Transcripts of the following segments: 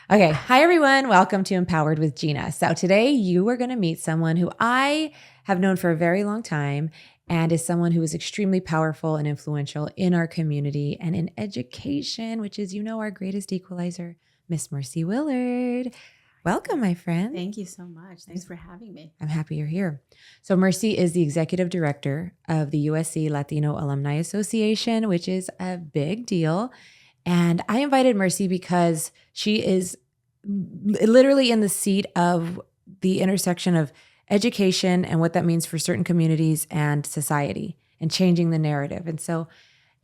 Okay. Hi, everyone. Welcome to Empowered with Gina. So today you are going to meet someone who I have known for a very long time and is someone who is extremely powerful and influential in our community and in education, which is, our greatest equalizer, Miss Mercy Willard. Welcome, my friend. Thank you so much. Thanks for having me. I'm happy you're here. So Mercy is the executive director of the USC Latino Alumni Association, which is a big deal. And I invited Mercy because she is literally in the seat of the intersection of education and what that means for certain communities and society and changing the narrative. And so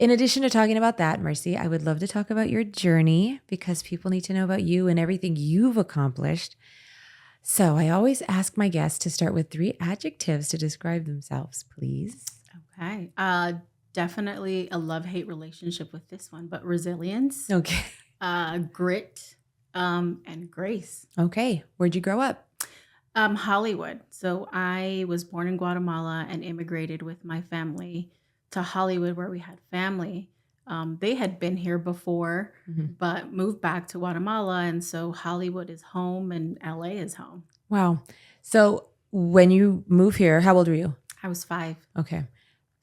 in addition to talking about that, Mercy, I would love to talk about your journey because people need to know about you and everything you've accomplished. So I always ask my guests to start with 3 adjectives to describe themselves, please. Okay. Definitely a love-hate relationship with this one, but resilience, Okay. grit, and grace. Okay. Where'd you grow up? Hollywood. So I was born in Guatemala and immigrated with my family to Hollywood where we had family. They had been here before, but moved back to Guatemala. And so Hollywood is home and LA is home. Wow. So when you move here, how old were you? I was 5. Okay.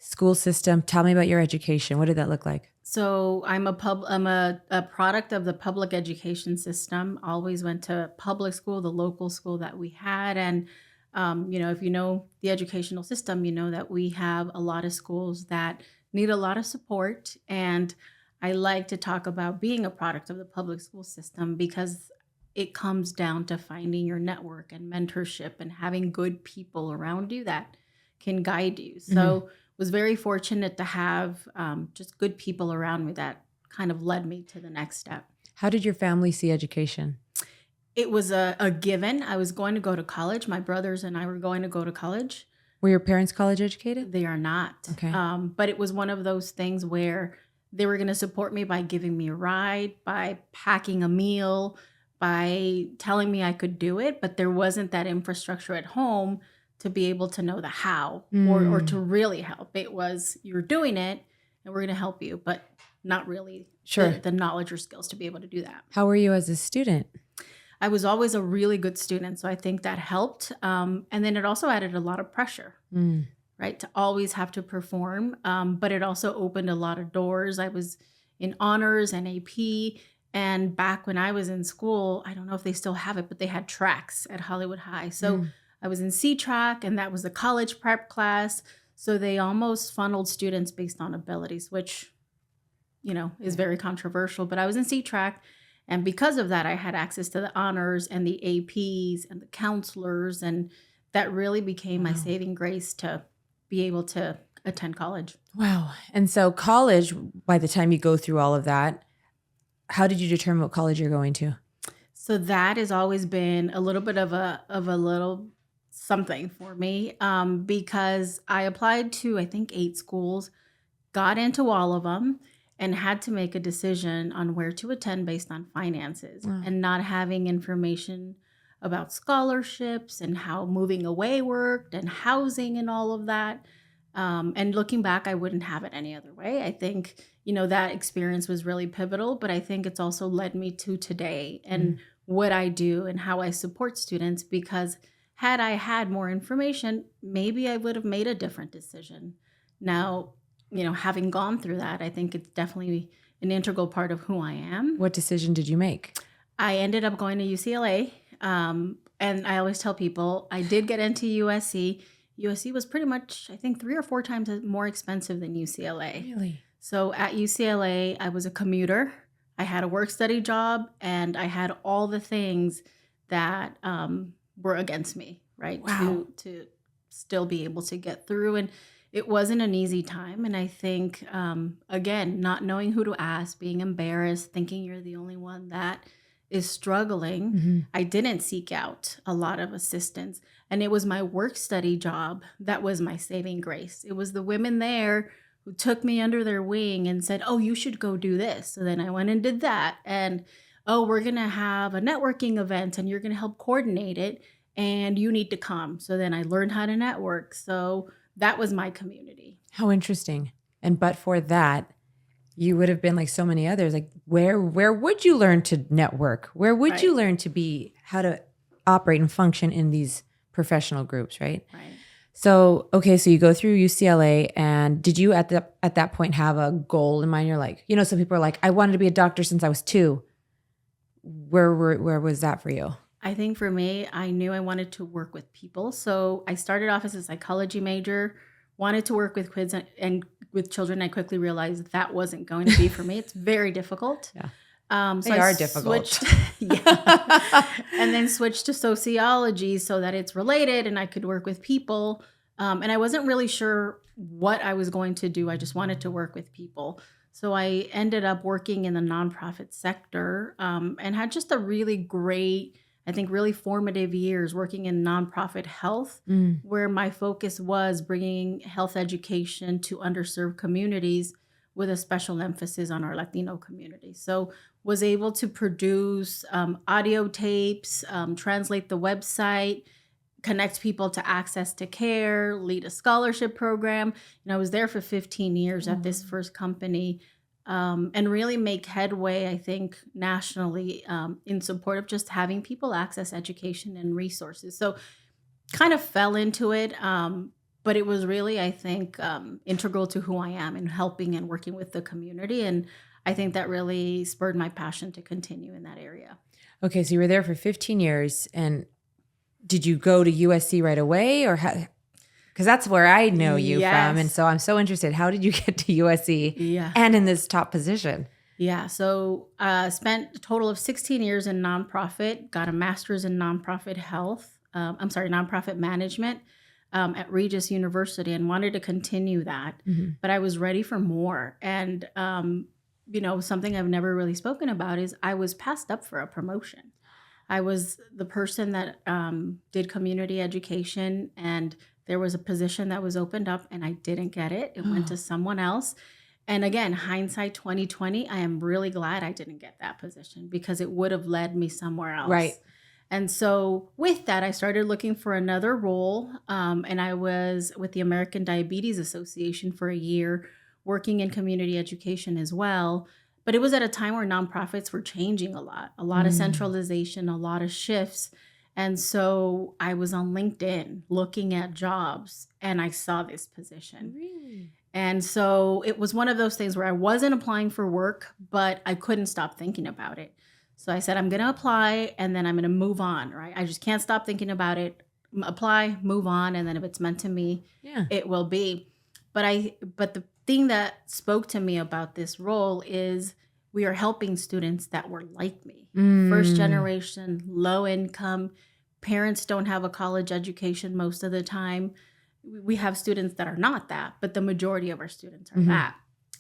School system. Tell me about your education. What did that look like? So I'm a product of the public education system. Always went to public school, the local school that we had. And, if you know the educational system, you know that we have a lot of schools that need a lot of support. And I like to talk about being a product of the public school system because it comes down to finding your network and mentorship and having good people around you that can guide you. So was very fortunate to have just good people around me that kind of led me to the next step. How did your family see education? It was a given. I was going to go to college. My brothers and I were going to go to college. Were your parents college educated? They are not. Okay. But it was one of those things where they were going to support me by giving me a ride, by packing a meal, by telling me I could do it. But there wasn't that infrastructure at home to be able to know the how or to really help. It was, you're doing it and we're going to help you, but not really the knowledge or skills to be able to do that. How were you as a student? I was always a really good student. So I think that helped. And then it also added a lot of pressure, right? To always have to perform. But it also opened a lot of doors. I was in honors and AP. And back when I was in school, I don't know if they still have it, but they had tracks at Hollywood High. So I was in C-Track, and that was the college prep class. So they almost funneled students based on abilities, which, is very controversial. But I was in C-Track, and because of that, I had access to the honors and the APs and the counselors, and that really became my saving grace to be able to attend college. Wow. And so college, by the time you go through all of that, how did you determine what college you're going to? So that has always been a little bit of a little something for me because I applied to, I think, 8 schools, got into all of them, and had to make a decision on where to attend based on finances and not having information about scholarships and how moving away worked and housing and all of that. And looking back, I wouldn't have it any other way. I think, that experience was really pivotal, but I think it's also led me to today and what I do and how I support students, because had I had more information, maybe I would have made a different decision. Now, having gone through that, I think it's definitely an integral part of who I am. What decision did you make? I ended up going to UCLA. And I always tell people I did get into USC. USC was pretty much, I think, 3 or 4 times more expensive than UCLA. Really? So at UCLA, I was a commuter. I had a work-study job, and I had all the things that were against me, right? Wow. To still be able to get through. And it wasn't an easy time. And I think, again, not knowing who to ask, being embarrassed, thinking you're the only one that is struggling, I didn't seek out a lot of assistance. And it was my work-study job that was my saving grace. It was the women there who took me under their wing and said, oh, you should go do this. So then I went and did that. And, oh, we're going to have a networking event and you're going to help coordinate it and you need to come. So then I learned how to network. So that was my community. How interesting. And but for that, You would have been like so many others. Like where would you learn to network? Where would you Right. learn to be how to operate and function in these professional groups, right? Right. So, okay, so you go through UCLA, and did you at that point have a goal in mind? You're like, some people are like, I wanted to be a doctor since I was 2. Where was that for you? I think for me, I knew I wanted to work with people. So I started off as a psychology major, wanted to work with kids and with children. I quickly realized that wasn't going to be for me. It's very difficult. Yeah. So They I are difficult. switched, yeah, and then switched to sociology so that it's related and I could work with people. And I wasn't really sure what I was going to do. I just wanted to work with people. So I ended up working in the nonprofit sector and had just a really great, I think, really formative years working in nonprofit health, where my focus was bringing health education to underserved communities with a special emphasis on our Latino community. So was able to produce audio tapes, translate the website, connect people to access to care, lead a scholarship program. I was there for 15 years at this first company, and really make headway, I think, nationally in support of just having people access education and resources. So kind of fell into it. But it was really, I think, integral to who I am in helping and working with the community. And I think that really spurred my passion to continue in that area. Okay, so you were there for 15 years, and did you go to USC right away, or how? Because that's where I know you from, and Yes. so I'm so interested. How did you get to USC Yeah. and in this top position? Yeah. So spent a total of 16 years in nonprofit, got a master's in nonprofit health. Nonprofit management at Regis University, and wanted to continue that. But I was ready for more. And, something I've never really spoken about is I was passed up for a promotion. I was the person that did community education, and there was a position that was opened up and I didn't get it. It went to someone else. And again, hindsight 2020, I am really glad I didn't get that position because it would have led me somewhere else. Right. And so with that, I started looking for another role. And I was with the American Diabetes Association for a year, working in community education as well. But it was at a time where nonprofits were changing a lot of centralization, a lot of shifts. And so I was on LinkedIn looking at jobs, and I saw this position. Really? And so it was one of those things where I wasn't applying for work, but I couldn't stop thinking about it. So I said, I'm going to apply and then I'm going to move on, right? I just can't stop thinking about it. Apply, move on. And then if it's meant to me, it will be. But the thing that spoke to me about this role is we are helping students that were like me. First generation, low income, parents don't have a college education most of the time. We have students that are not that, but the majority of our students are that.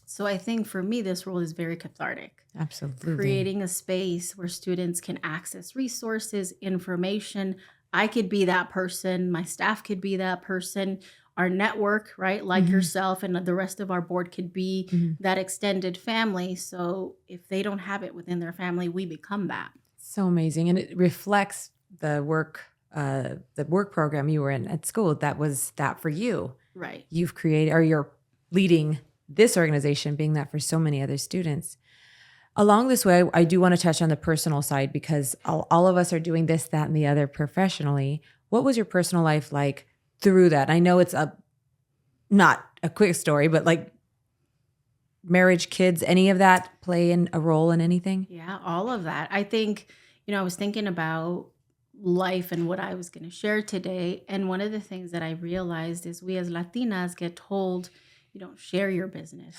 So I think for me, this role is very cathartic. Absolutely. Creating a space where students can access resources, information. I could be that person. My staff could be that person. Our network, right? Like yourself and the rest of our board could be that extended family. So if they don't have it within their family, we become that. So amazing. And it reflects the work program you were in at school. That was that for you. Right. You've created, or you're leading this organization, being that for so many other students. Along this way, I do want to touch on the personal side because all of us are doing this, that, and the other professionally. What was your personal life like through that? I know it's not a quick story, but like marriage, kids, any of that play in a role in anything? Yeah, all of that. I think, I was thinking about life and what I was going to share today. And one of the things that I realized is we as Latinas get told, you don't share your business.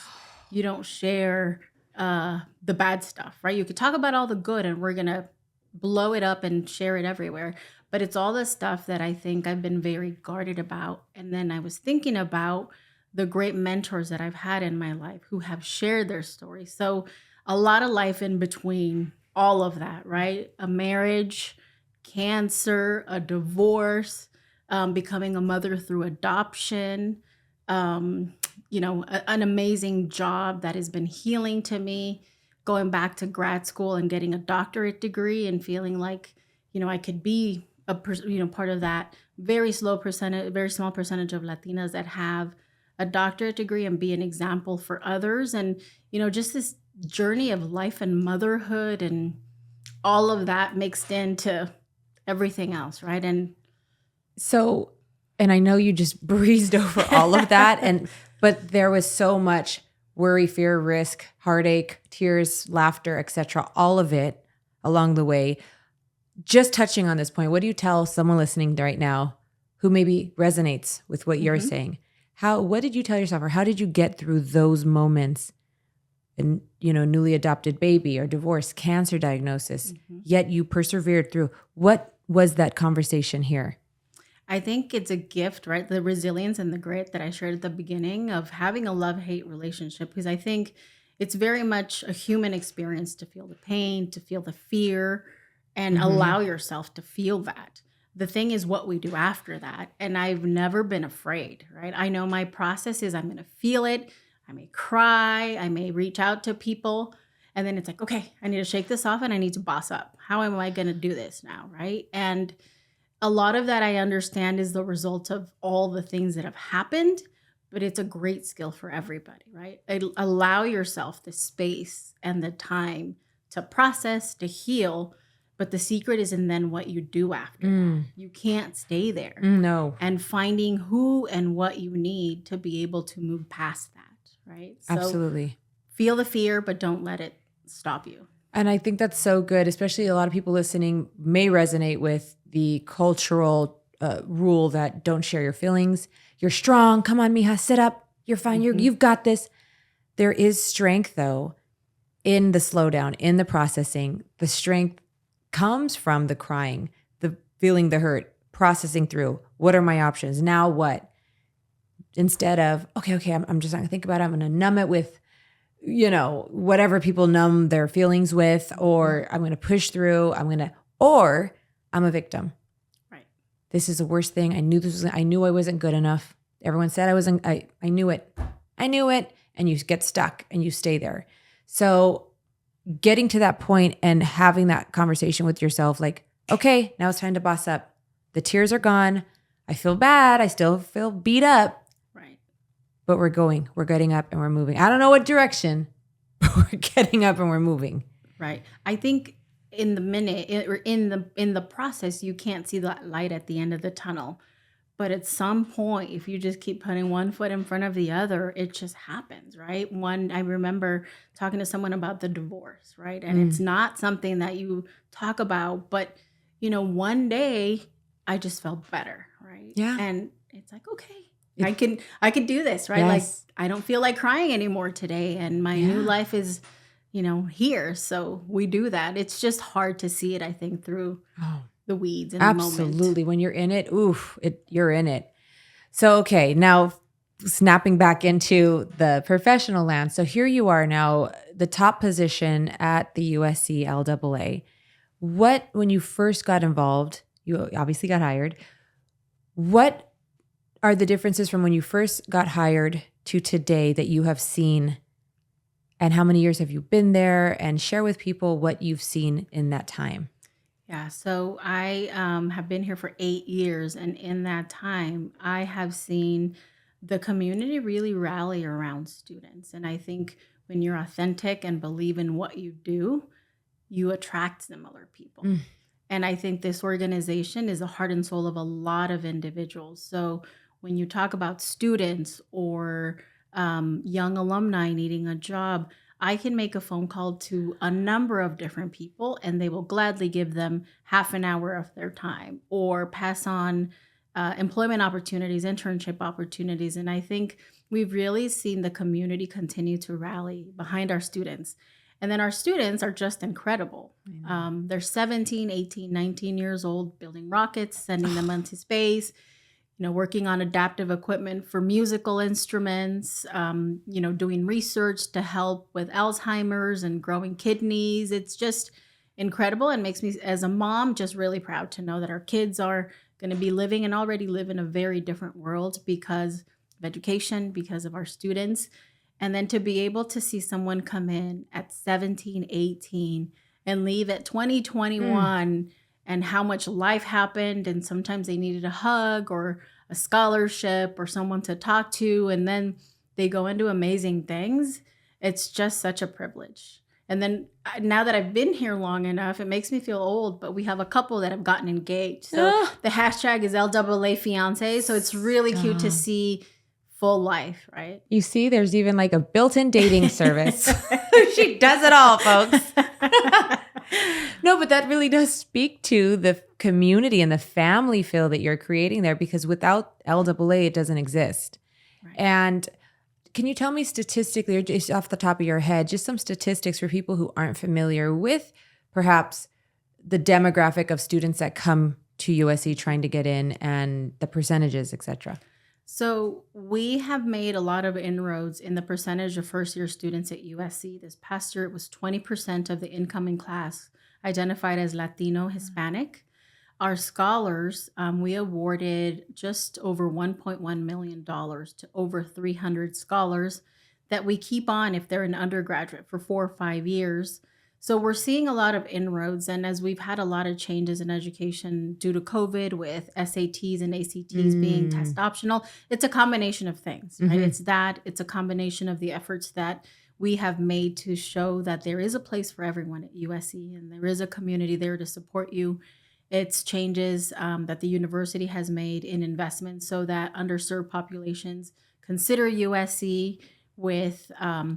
You don't share the bad stuff, right? You could talk about all the good and we're going to blow it up and share it everywhere. But it's all the stuff that I think I've been very guarded about. And then I was thinking about the great mentors that I've had in my life who have shared their story. So a lot of life in between all of that, right? A marriage, cancer, a divorce, becoming a mother through adoption, an amazing job that has been healing to me, going back to grad school and getting a doctorate degree and feeling like, I could be part of that very small percentage of Latinas that have a doctorate degree and be an example for others. And, just this journey of life and motherhood and all of that mixed into everything else, right? And So, and I know you just breezed over all of that, but there was so much worry, fear, risk, heartache, tears, laughter, etc., all of it along the way. Just touching on this point, what do you tell someone listening right now who maybe resonates with what you're saying? What did you tell yourself, or how did you get through those moments? And, newly adopted baby or divorce, cancer diagnosis, yet you persevered through. What was that conversation here? I think it's a gift, right? The resilience and the grit that I shared at the beginning of having a love-hate relationship, because I think it's very much a human experience to feel the pain, to feel the fear, and allow yourself to feel that. The thing is what we do after that. And I've never been afraid, right? I know my process is I'm going to feel it. I may cry. I may reach out to people. And then it's like, okay, I need to shake this off and I need to boss up. How am I going to do this now, right? And a lot of that I understand is the result of all the things that have happened, but it's a great skill for everybody, right? Allow yourself the space and the time to process, to heal, but the secret is in then what you do after that. You can't stay there. No. And finding who and what you need to be able to move past that, right? So absolutely. Feel the fear, but don't let it stop you. And I think that's so good, especially a lot of people listening may resonate with the cultural rule that don't share your feelings. You're strong. Come on, mija, sit up. You're fine. You've got this. There is strength, though, in the slowdown, in the processing. The strength comes from the crying, the feeling the hurt, processing through. What are my options? Now what? Instead of, okay, I'm just not going to think about it. I'm going to numb it with, whatever people numb their feelings with, or I'm going to push through. Or I'm a victim. Right. This is the worst thing. I knew I wasn't good enough. Everyone said I wasn't, I knew it. And you get stuck and you stay there. So getting to that point and having that conversation with yourself, like, okay, now it's time to boss up. The tears are gone. I feel bad. I still feel beat up. Right. But we're getting up and we're moving. I don't know what direction, but we're getting up and we're moving. Right. I think in the minute or in the process, you can't see that light at the end of the tunnel. But at some point, if you just keep putting one foot in front of the other, it just happens, right? I remember talking to someone about the divorce, right? And it's not something that you talk about, but, one day I just felt better, right? Yeah. And it's like, okay, I can do this, right? Yes. Like I don't feel like crying anymore today. And my new life is, here. So we do that. It's just hard to see it, I think, through the weeds in the moment. Absolutely. When you're in it, you're in it. So, okay, now snapping back into the professional land. So here you are now, the top position at the USC LAA. When you first got involved, you obviously got hired. What are the differences from when you first got hired to today that you have seen? And how many years have you been there? And share with people what you've seen in that time. Yeah, so I have been here for 8 years, and in that time, I have seen the community really rally around students. And I think when you're authentic and believe in what you do, you attract similar people. And I think this organization is the heart and soul of a lot of individuals. So when you talk about students or young alumni needing a job, I can make a phone call to a number of different people and they will gladly give them half an hour of their time or pass on employment opportunities, internship opportunities. And I think we've really seen the community continue to rally behind our students. And then our students are just incredible. They're 17, 18, 19 years old, building rockets, sending them into space, working on adaptive equipment for musical instruments, doing research to help with Alzheimer's and growing kidneys. It's just incredible and makes me, as a mom, just really proud to know that our kids are going to be living and already live in a very different world because of education, because of our students. And then to be able to see someone come in at 17, 18 and leave at 20, 21 and how much life happened. And sometimes they needed a hug or a scholarship or someone to talk to, and then they go and do amazing things. It's just such a privilege. And then now that I've been here long enough, it makes me feel old, but we have a couple that have gotten engaged. So the hashtag is LAA fiance. So it's really cute to see full life, right? You see, there's even like a built-in dating service. She does it all, folks. No, but that really does speak to the community and the family feel that you're creating there, because without LAA, it doesn't exist. Right. And can you tell me statistically, or just off the top of your head, just some statistics for people who aren't familiar with perhaps the demographic of students that come to USC trying to get in and the percentages, et cetera? So we have made a lot of inroads in the percentage of first-year students at USC. This past year, it was 20% of the incoming class identified as Latino, Hispanic. Our scholars, we awarded just over $1.1 million to over 300 scholars that we keep on if they're an undergraduate for 4 or 5 years. So we're seeing a lot of inroads. And as we've had a lot of changes in education due to COVID with SATs and ACTs being test optional, it's a combination of things, right? It's a combination of the efforts that we have made to show that there is a place for everyone at USC and there is a community there to support you. It's changes that the university has made in investments so that underserved populations consider USC with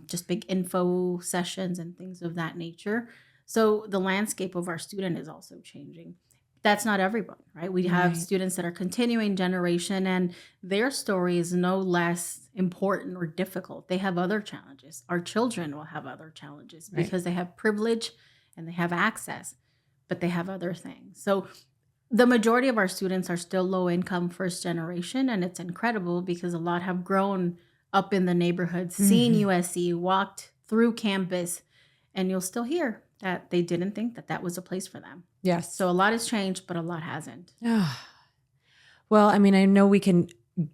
just big info sessions and things of that nature. So the landscape of our student is also changing. That's not everyone, right? We have students that are continuing generation, and their story is no less important or difficult. They have other challenges. Our children will have other challenges because they have privilege and they have access, but they have other things. So the majority of our students are still low income first generation, and it's incredible because a lot have grown up in the neighborhood, seen USC, walked through campus, and you'll still hear that they didn't think that that was a place for them. Yes. So a lot has changed, but a lot hasn't. Well, I mean, I know we can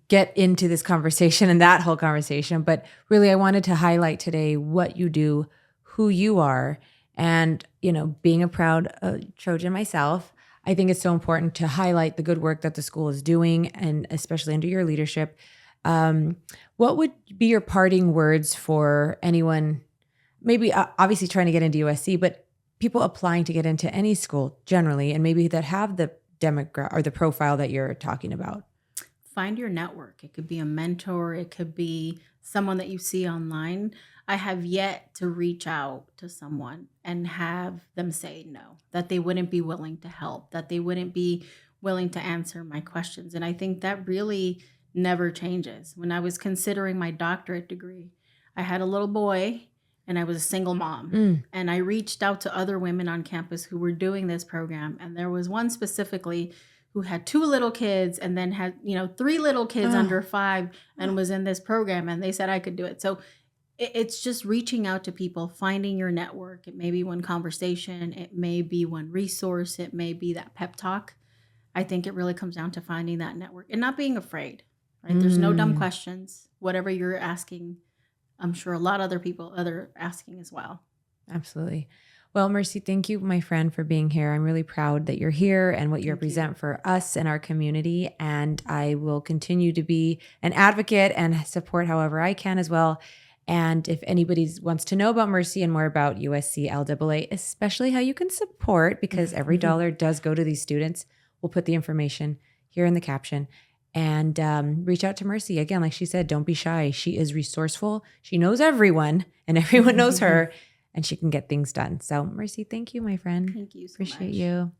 get into this conversation and that whole conversation, but really I wanted to highlight today what you do, who you are, and, you know, being a proud Trojan myself, I think it's so important to highlight the good work that the school is doing, and especially under your leadership. What would be your parting words for anyone, maybe obviously trying to get into USC, but people applying to get into any school generally, and maybe that have the demographic or the profile that you're talking about? Find your network. It could be a mentor. It could be someone that you see online. I have yet to reach out to someone and have them say no, that they wouldn't be willing to help, that they wouldn't be willing to answer my questions. And I think that really never changes. When I was considering my doctorate degree, I had a little boy and I was a single mom. And I reached out to other women on campus who were doing this program. And there was one specifically who had 2 little kids and then had, 3 little kids under 5 and was in this program. And they said I could do it. So it's just reaching out to people, finding your network. It may be one conversation. It may be one resource. It may be that pep talk. I think it really comes down to finding that network and not being afraid. Right? There's no dumb questions. Whatever you're asking, I'm sure a lot of other people are asking as well. Absolutely. Well, Mercy, thank you, my friend, for being here. I'm really proud that you're here and what you represent for us and our community. And I will continue to be an advocate and support however I can as well. And if anybody wants to know about Mercy and more about USC LAA, especially how you can support, because every dollar does go to these students, we'll put the information here in the caption. And reach out to Mercy. Again, like she said, don't be shy. She is resourceful. She knows everyone and everyone knows her, and she can get things done. So Mercy, thank you, my friend. Thank you so Appreciate much. you.